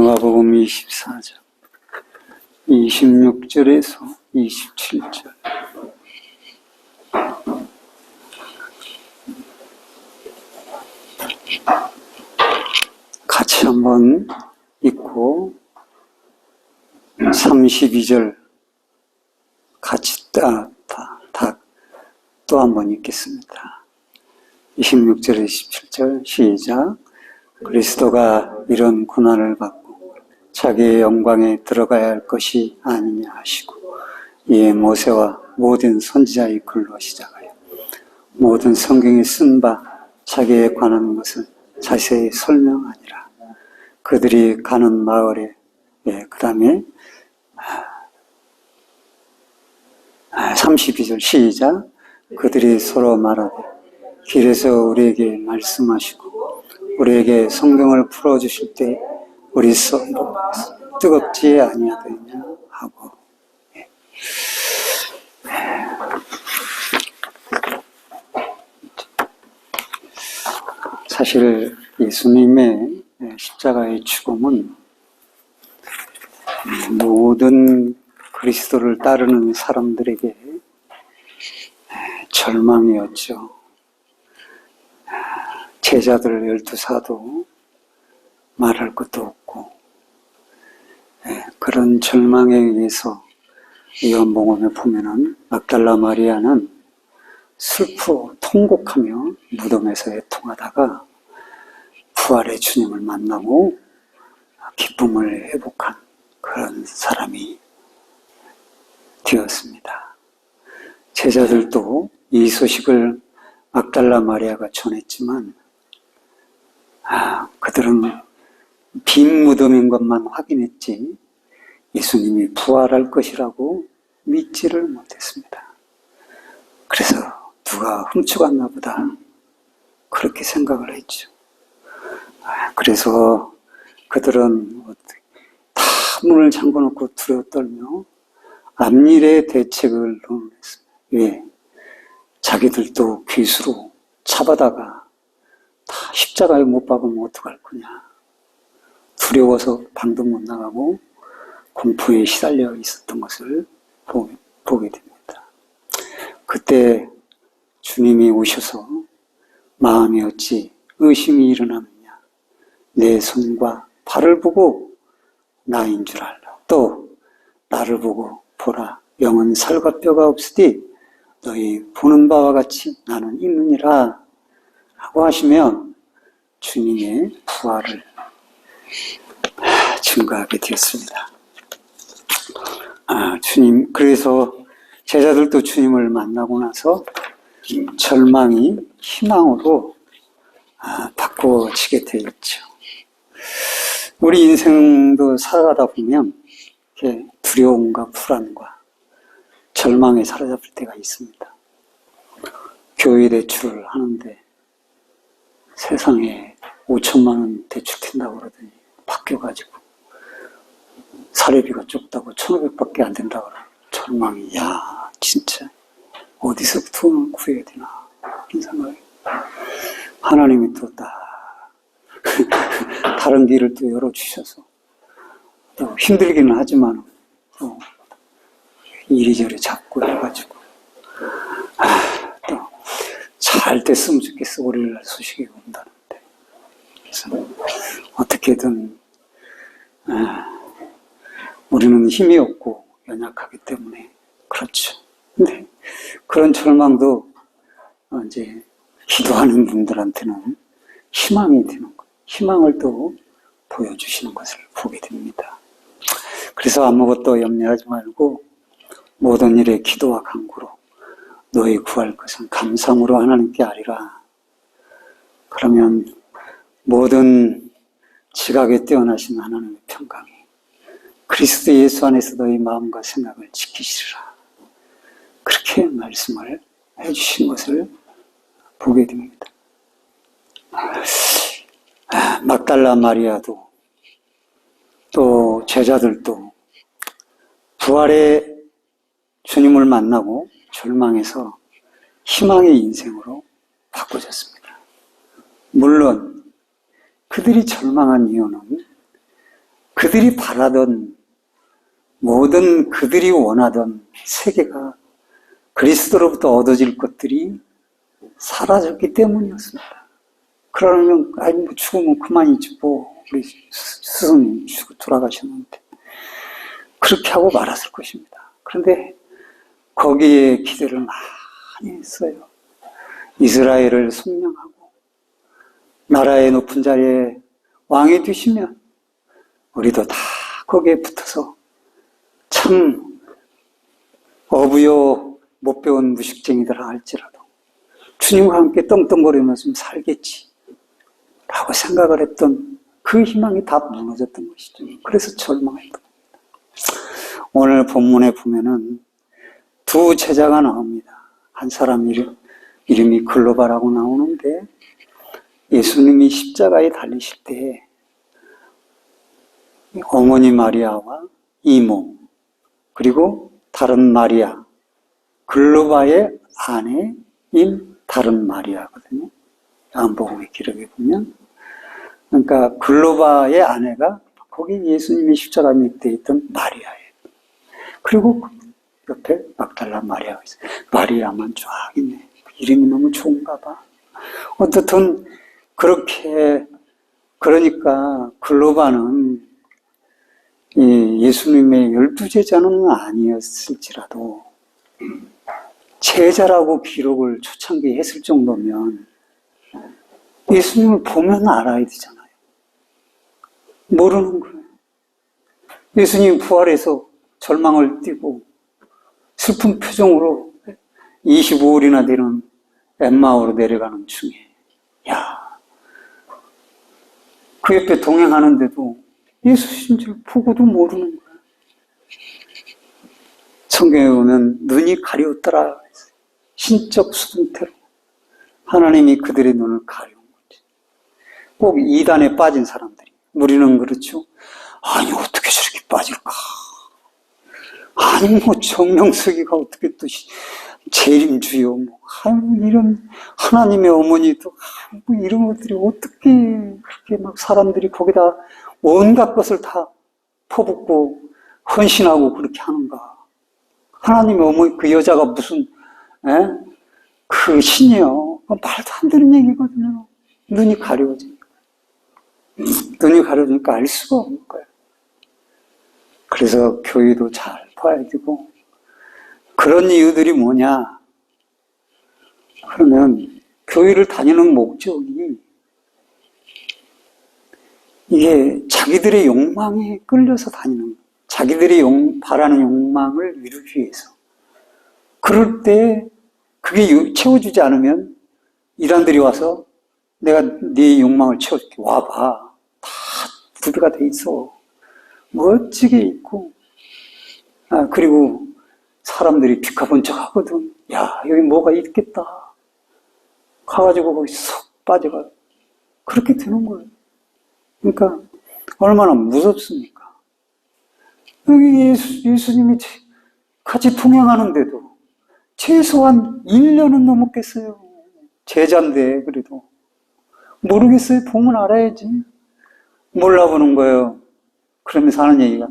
누가복음 24장 26절에서 27절. 같이 한번 읽고 32절 같이 또 한번 읽겠습니다. 26절에 27절 시작. 그리스도가 이런 고난을 받고 자기의 영광에 들어가야 할 것이 아니냐 하시고, 이에 모세와 모든 선지자의 글로 시작하여 모든 성경에 쓴 바 자기에 관한 것을 자세히 설명하니라. 그들이 가는 마을에, 그 다음에 32절 시작. 그들이 서로 말하되 길에서 우리에게 말씀하시고 우리에게 성경을 풀어주실 때 우리 손도 뜨겁지 아니하더냐 하고. 사실 예수님의 십자가의 죽음은 모든 그리스도를 따르는 사람들에게 절망이었죠. 제자들 12사도 말할 것도 없고, 그런 절망에 의해서 요한복음에 보면은 막달라 마리아는 슬프고 통곡하며 무덤에서 애통하다가 부활의 주님을 만나고 기쁨을 회복한 그런 사람이 되었습니다. 제자들도 이 소식을 막달라 마리아가 전했지만 그들은 빈 무덤인 것만 확인했지 예수님이 부활할 것이라고 믿지를 못했습니다. 그래서 누가 훔쳐갔나 보다 그렇게 생각을 했죠. 그래서 그들은 다 문을 잠궈놓고 두려워 떨며 앞일의 대책을 논했습니다. 왜? 자기들도 귀수로 잡아다가 다 십자가에 못 박으면 어떡할 거냐. 두려워서 방도 못 나가고 공포에 시달려 있었던 것을 보게 됩니다. 그때 주님이 오셔서 마음이 어찌 의심이 일어나느냐. 내 손과 발을 보고 나인 줄 알라. 또 나를 보고 보라. 영은 살과 뼈가 없으되 너희 보는 바와 같이 나는 있느니라 하고 하시면 주님의 부활을 증거하게 되었습니다. 주님, 그래서 제자들도 주님을 만나고 나서 절망이 희망으로 바꿔지게 되었죠. 우리 인생도 살아가다 보면 이렇게 두려움과 불안과 절망에 사로잡힐 때가 있습니다. 교회 대출을 하는데 세상에 5천만 원 대출 튄다고 그러더니 바뀌어가지고 사례비가 적다고 1,500밖에 안 된다고 그러고 절망이, 야 진짜 어디서부터 돈을 구해야 되나 이런 생각이. 하나님이 또 다른 길을 또 열어주셔서 또 힘들기는 하지만 또 이리저리 잡고 해가지고 또 잘 됐으면 좋겠어. 월요일날 소식이 온다는데. 그래서 어떻게든 우리는 힘이 없고 연약하기 때문에 그렇죠. 근데 그런 절망도 이제 기도하는 분들한테는 희망이 되는 거예요. 희망을 또 보여주시는 것을 보게 됩니다. 그래서 아무것도 염려하지 말고 모든 일에 기도와 간구로 너희 구할 것은 감사함으로 하나님께 아리라. 그러면 모든 지각에 뛰어나신 하나님의 평강이 그리스도 예수 안에서 너희 마음과 생각을 지키시리라. 그렇게 말씀을 해주신 것을 보게 됩니다. 막달라 마리아도 또 제자들도 부활의 주님을 만나고 절망에서 희망의 인생으로 바꿔졌습니다. 물론 그들이 절망한 이유는 그들이 바라던 모든 그들이 원하던 세계가 그리스도로부터 얻어질 것들이 사라졌기 때문이었습니다. 그러면 뭐 죽으면 그만이지 뭐 우리 스승님 돌아가셨는데 그렇게 하고 말았을 것입니다. 그런데 거기에 기대를 많이 했어요. 이스라엘을 속량하고 나라의 높은 자리에 왕이 되시면 우리도 다 거기에 붙어서 참 어부요 못 배운 무식쟁이들아 할지라도 주님과 함께 떵떵거리면서 좀 살겠지 라고 생각을 했던 그 희망이 다 무너졌던 것이죠. 그래서 절망했던 겁니다. 오늘 본문에 보면은 두 제자가 나옵니다. 한 사람 이름이 글로바라고 나오는데 예수님이 십자가에 달리실 때 어머니 마리아와 이모 그리고 다른 마리아 글로바의 아내인 다른 마리아거든요. 요한복음의 기록에 보면 그러니까 글로바의 아내가 거기 예수님이 십자가 밑에 있던 마리아예요. 그리고 옆에 막달라 마리아가 있어요. 마리아만 쫙 있네. 이름이 너무 좋은가 봐. 어떻든 그러니까 글로바는 예수님의 12제자는 아니었을지라도 제자라고 기록을 초창기에 했을 정도면 예수님을 보면 알아야 되잖아요. 모르는 거예요. 예수님 부활해서 절망을 띠고 슬픈 표정으로 25일이나 되는 엠마오로 내려가는 중에 그 옆에 동행하는데도 예수신 줄 보고도 모르는 거예요. 성경에 보면 눈이 가려웠더라. 신적 수동태로 하나님이 그들의 눈을 가려운 거지. 꼭 이단에 빠진 사람들이 우리는 그렇죠. 아니 어떻게 저렇게 빠질까? 아니 뭐 정명석이가 어떻게 또 재림주요 뭐 이런 하나님의 어머니도 뭐 이런 것들이 어떻게 그렇게 막 사람들이 거기다 온갖 것을 다 퍼붓고 헌신하고 그렇게 하는가? 하나님의 어머니 그 여자가 무슨 그 신이요? 말도 안 되는 얘기거든요. 눈이 가려워지니까. 눈이 가려워지니까 알 수가 없는 거예요. 그래서 교회도 잘 봐야 되고 그런 이유들이 뭐냐? 그러면 교회를 다니는 목적이 이게 자기들의 욕망에 끌려서 다니는 거예요. 자기들이 바라는 욕망을 이루기 위해서. 그럴 때 그게 채워주지 않으면 이단들이 와서 내가 네 욕망을 채워줄게. 와봐. 다 구비가 돼 있어. 멋지게 있고 그리고 사람들이 비카번쩍 하거든. 야 여기 뭐가 있겠다. 가가지고 거기 쏙 빠져가. 그렇게 되는 거예요. 그러니까 얼마나 무섭습니까? 여기 예수님이 같이 동행하는데도 최소한 1년은 넘었겠어요. 제자인데 그래도 모르겠어요. 보면 알아야지. 몰라보는 거예요. 그러면서 하는 얘기가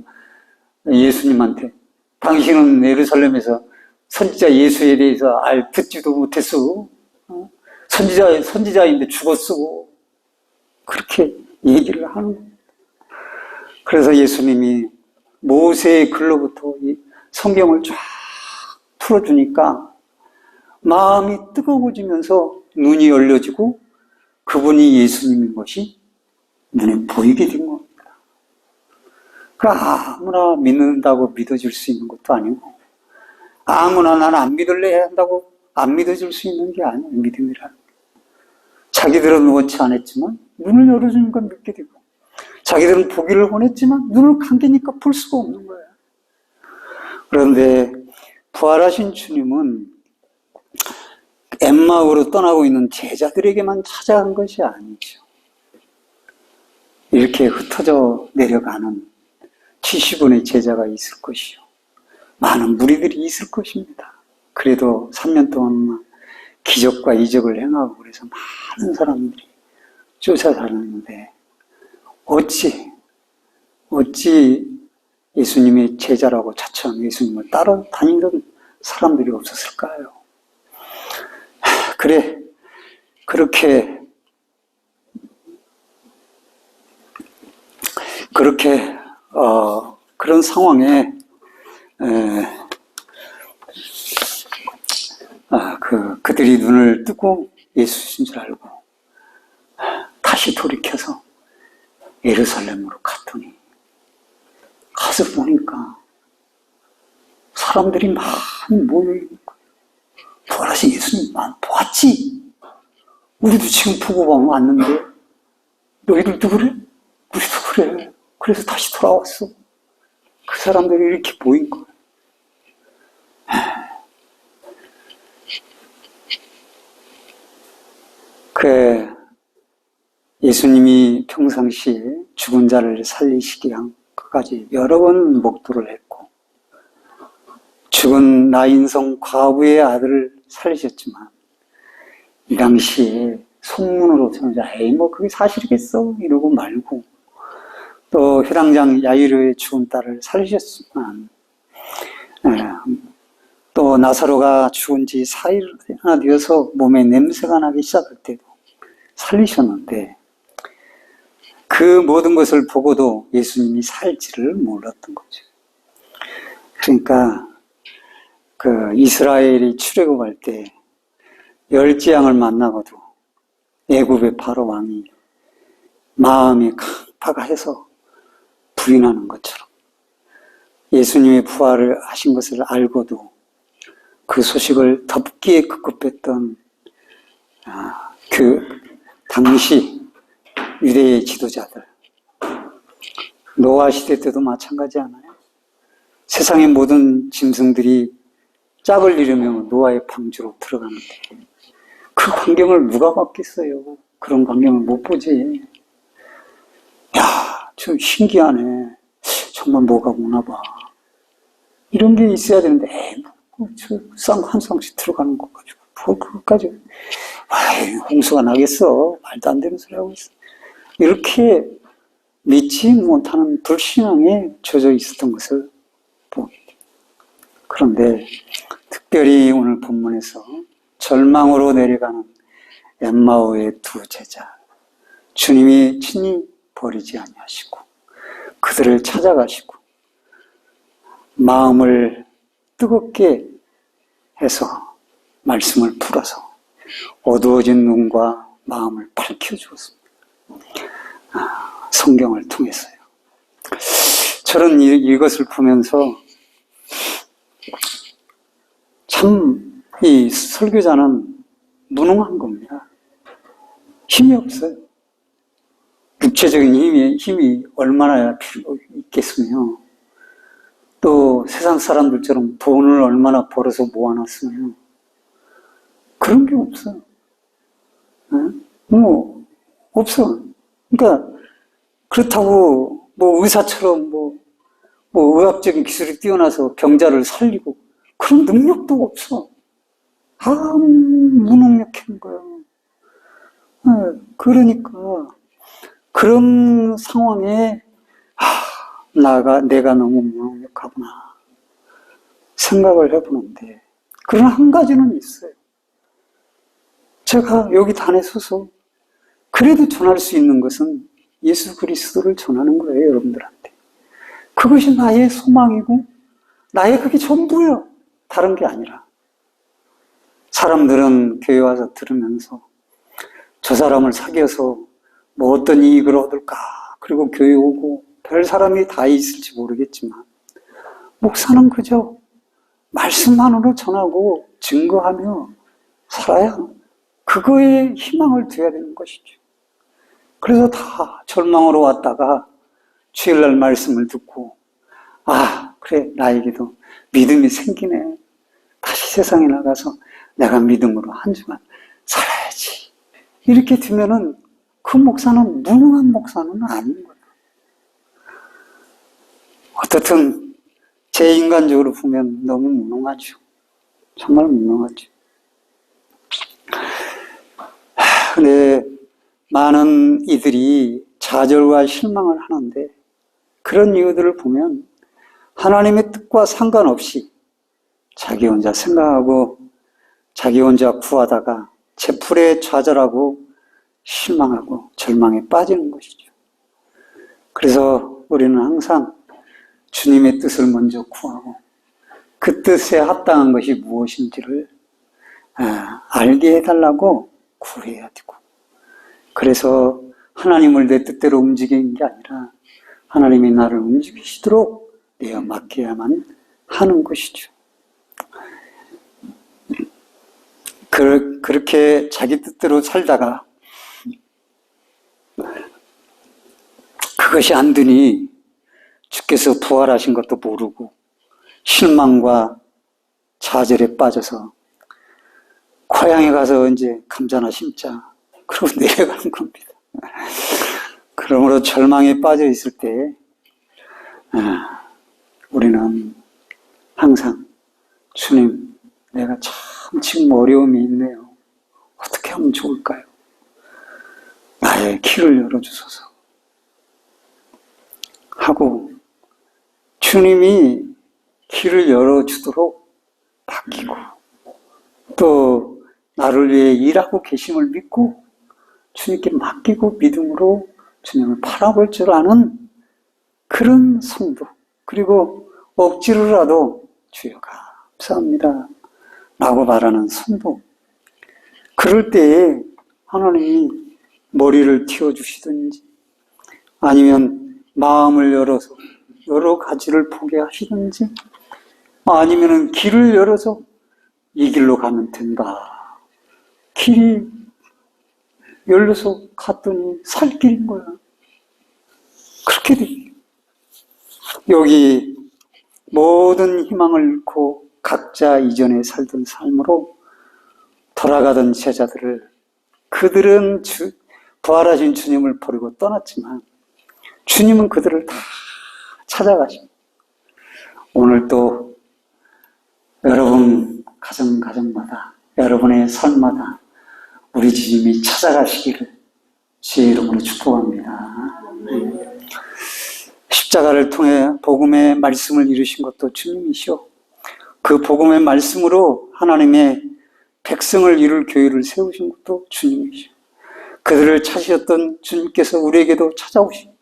예수님한테 당신은 예루살렘에서 선지자 예수에 대해서 듣지도 못했어. 선지자인데 죽었어. 그렇게 얘기를 하는 거예요. 그래서 예수님이 모세의 글로부터 이 성경을 쫙 풀어주니까 마음이 뜨거워지면서 눈이 열려지고 그분이 예수님인 것이 눈에 보이게 된 겁니다. 그러니까 아무나 믿는다고 믿어줄 수 있는 것도 아니고 아무나 나는 안 믿을래 한다고 안 믿어줄 수 있는 게 아니에요. 믿음이라. 자기들은 원치 않았지만 눈을 열어주니까 믿게 되고 자기들은 보기를 원했지만 눈을 감기니까 볼 수가 없는 거예요. 그런데 부활하신 주님은 엠마오로 떠나고 있는 제자들에게만 찾아간 것이 아니죠. 이렇게 흩어져 내려가는 70원의 제자가 있을 것이요. 많은 무리들이 있을 것입니다. 그래도 3년 동안 기적과 이적을 행하고 그래서 많은 사람들이 쫓아다녔는데 어찌 어찌 예수님의 제자라고 자처한 예수님을 따라다니던 사람들이 없었을까요? 그래, 그렇게 그런 상황에 그들이 눈을 뜨고 예수신 줄 알고 다시 돌이켜서 예루살렘으로 갔더니 가서 보니까 사람들이 많이 모여있는 거예요. 부활하신 예수님 보았지? 우리도 지금 보고 보면 왔는데 너희들도 그래? 우리도 그래. 그래서 다시 돌아왔어. 그 사람들이 이렇게 모인 거예요. 예수님이 평상시에 죽은 자를 살리시기 위함까지 여러 번 목도를 했고, 죽은 나인성 과부의 아들을 살리셨지만, 이 당시에 소문으로 전자, 그게 사실이겠어? 이러고 말고, 또 회당장 야이로의 죽은 딸을 살리셨지만, 또 나사로가 죽은 지 4일이나 되어서 몸에 냄새가 나기 시작할 때도 살리셨는데, 그 모든 것을 보고도 예수님이 살지를 몰랐던 거죠. 그러니까 이스라엘이 출애굽할 때 열지양을 만나고도 애굽의 바로 왕이 마음이 강파가 해서 부인하는 것처럼 예수님의 부활을 하신 것을 알고도 그 소식을 덮기에 급급했던 그 당시 유대의 지도자들, 노아 시대 때도 마찬가지 않아요? 세상의 모든 짐승들이 짝을 이루며 노아의 방주로 들어가는데 그 광경을 누가 봤겠어요? 그런 광경을 못 보지. 야, 저 신기하네. 정말 뭐가 오나 봐. 이런 게 있어야 되는데 저 쌍 한 쌍씩 들어가는 것 가지고 그것까지 홍수가 나겠어. 말도 안 되는 소리 하고 있어. 이렇게 믿지 못하는 불신앙에 젖어 있었던 것을 보게 돼요. 그런데 특별히 오늘 본문에서 절망으로 내려가는 엠마오의 두 제자, 주님이 친히 버리지 아니하시고 그들을 찾아가시고 마음을 뜨겁게 해서 말씀을 풀어서 어두워진 눈과 마음을 밝혀주었습니다. 성경을 통해서요. 저는 이것을 보면서 참 이 설교자는 무능한 겁니다. 힘이 없어요. 육체적인 힘이 얼마나 필요 있겠으며, 또 세상 사람들처럼 돈을 얼마나 벌어서 모아놨으며, 그런 게 없어요. 없어. 그러니까 그렇다고 의사처럼 의학적인 기술이 뛰어나서 병자를 살리고 그런 능력도 없어. 무능력한 거예요. 그러니까 그런 상황에 내가 너무 무능력하구나 생각을 해보는데, 그런 한 가지는 있어요. 제가 여기 단에 서서 그래도 전할 수 있는 것은 예수 그리스도를 전하는 거예요, 여러분들한테. 그것이 나의 소망이고 나의 그게 전부예요. 다른 게 아니라. 사람들은 교회 와서 들으면서 저 사람을 사귀어서 어떤 이익을 얻을까, 그리고 교회 오고 별 사람이 다 있을지 모르겠지만 목사는 그저 말씀만으로 전하고 증거하며 살아야 그거에 희망을 둬야 되는 것이죠. 그래서 다 절망으로 왔다가 주일날 말씀을 듣고 그래, 나에게도 믿음이 생기네. 다시 세상에 나가서 내가 믿음으로 한 주만 살아야지. 이렇게 되면은 그 목사는 무능한 목사는 아닌 거예요. 어떻든 제 인간적으로 보면 너무 무능하죠. 정말 무능하죠. 근데 많은 이들이 좌절과 실망을 하는데 그런 이유들을 보면 하나님의 뜻과 상관없이 자기 혼자 생각하고 자기 혼자 구하다가 제풀에 좌절하고 실망하고 절망에 빠지는 것이죠. 그래서 우리는 항상 주님의 뜻을 먼저 구하고 그 뜻에 합당한 것이 무엇인지를 알게 해달라고 구해야 되고, 그래서 하나님을 내 뜻대로 움직이는 게 아니라 하나님이 나를 움직이시도록 내어 맡겨야만 하는 것이죠. 그렇게 자기 뜻대로 살다가 그것이 안 되니 주께서 부활하신 것도 모르고 실망과 좌절에 빠져서 고향에 가서 이제 감자나 심자 그러고 내려가는 겁니다. 그러므로 절망에 빠져 있을 때 우리는 항상 주님, 내가 참 지금 어려움이 있네요. 어떻게 하면 좋을까요? 나의 길을 열어주소서 하고 주님이 길을 열어주도록 맡기고, 또 나를 위해 일하고 계심을 믿고 주님께 맡기고 믿음으로 주님을 바라볼 줄 아는 그런 성도, 그리고 억지로라도 주여 감사합니다 라고 말하는 성도, 그럴 때에 하나님이 머리를 틔워주시든지 아니면 마음을 열어서 여러 가지를 보게 하시든지 아니면 길을 열어서 이 길로 가면 된다. 길이 열려서 갔더니 살 길인 거야. 그렇게 돼. 여기 모든 희망을 잃고 각자 이전에 살던 삶으로 돌아가던 제자들을, 그들은 부활하신 주님을 버리고 떠났지만 주님은 그들을 다 찾아가십니다. 오늘 또 여러분 가정마다 여러분의 삶마다 우리 주님이 찾아가시기를 주의 이름으로 축복합니다. 십자가를 통해 복음의 말씀을 이루신 것도 주님이시오. 그 복음의 말씀으로 하나님의 백성을 이룰 교회를 세우신 것도 주님이시오. 그들을 찾으셨던 주님께서 우리에게도 찾아오시고,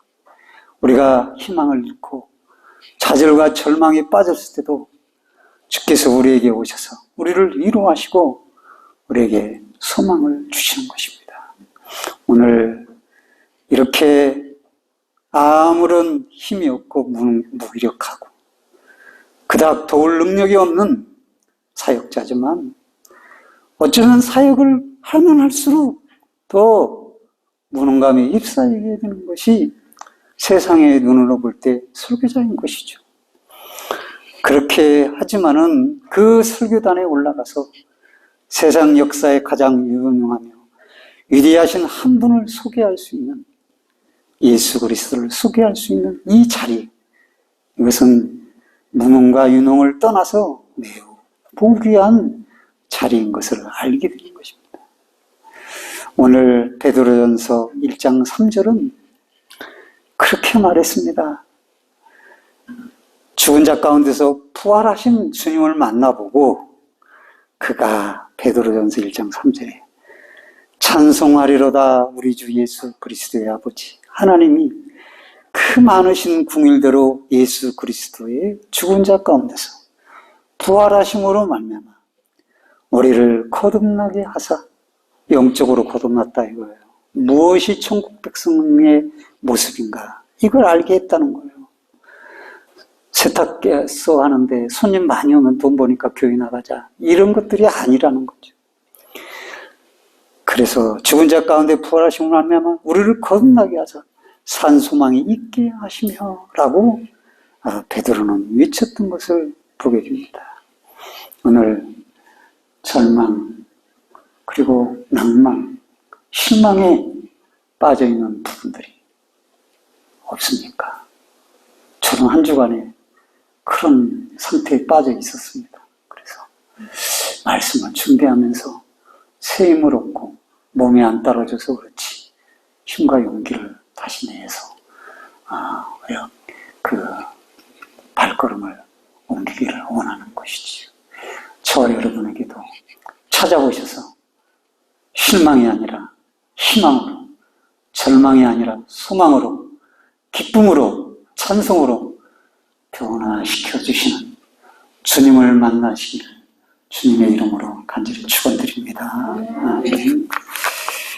우리가 희망을 잃고 좌절과 절망에 빠졌을 때도 주께서 우리에게 오셔서 우리를 위로하시고 우리에게 소망을 주시는 것입니다. 오늘 이렇게 아무런 힘이 없고 무기력하고 그닥 도울 능력이 없는 사역자지만 어쩌면 사역을 하면 할수록 더 무능감에 휩싸이게 되는 것이 세상의 눈으로 볼 때 설교자인 것이죠. 그렇게 하지만은 그 설교단에 올라가서 세상 역사에 가장 유명하며 위대하신 한 분을 소개할 수 있는, 예수 그리스도를 소개할 수 있는 이 자리, 이것은 무능과 유능을 떠나서 매우 무귀한 자리인 것을 알게 되는 것입니다. 오늘 베드로전서 1장 3절은 그렇게 말했습니다. 죽은 자 가운데서 부활하신 주님을 만나보고 그가 베드로전서 1장 3절에 찬송하리로다 우리 주 예수 그리스도의 아버지 하나님이 그 많으신 궁일대로 예수 그리스도의 죽은 자 가운데서 부활하심으로 말미암아 우리를 거듭나게 하사, 영적으로 거듭났다 이거예요. 무엇이 천국 백성의 모습인가, 이걸 알게 했다는 거예요. 세탁소 하는데 손님 많이 오면 돈 버니까 교회 나가자, 이런 것들이 아니라는 거죠. 그래서 죽은 자 가운데 부활하심을 말미암아 우리를 거듭나게 하사 산 소망이 있게 하시며 라고 베드로는 외쳤던 것을 보게 됩니다. 오늘 절망, 그리고 낭망, 실망에 빠져있는 부분들이 없습니까? 저는 한 주간에 그런 상태에 빠져 있었습니다. 그래서 말씀을 준비하면서 새 힘을 얻고 몸이 안 따라줘서 그렇지 힘과 용기를 다시 내서 찾아오셔서 실망이 아니라 희망으로, 절망이 아니라 소망으로, 기쁨으로, 찬송으로 변화시켜 주시는 주님을 만나시기를 주님의 이름으로 간절히 축원드립니다. 아멘.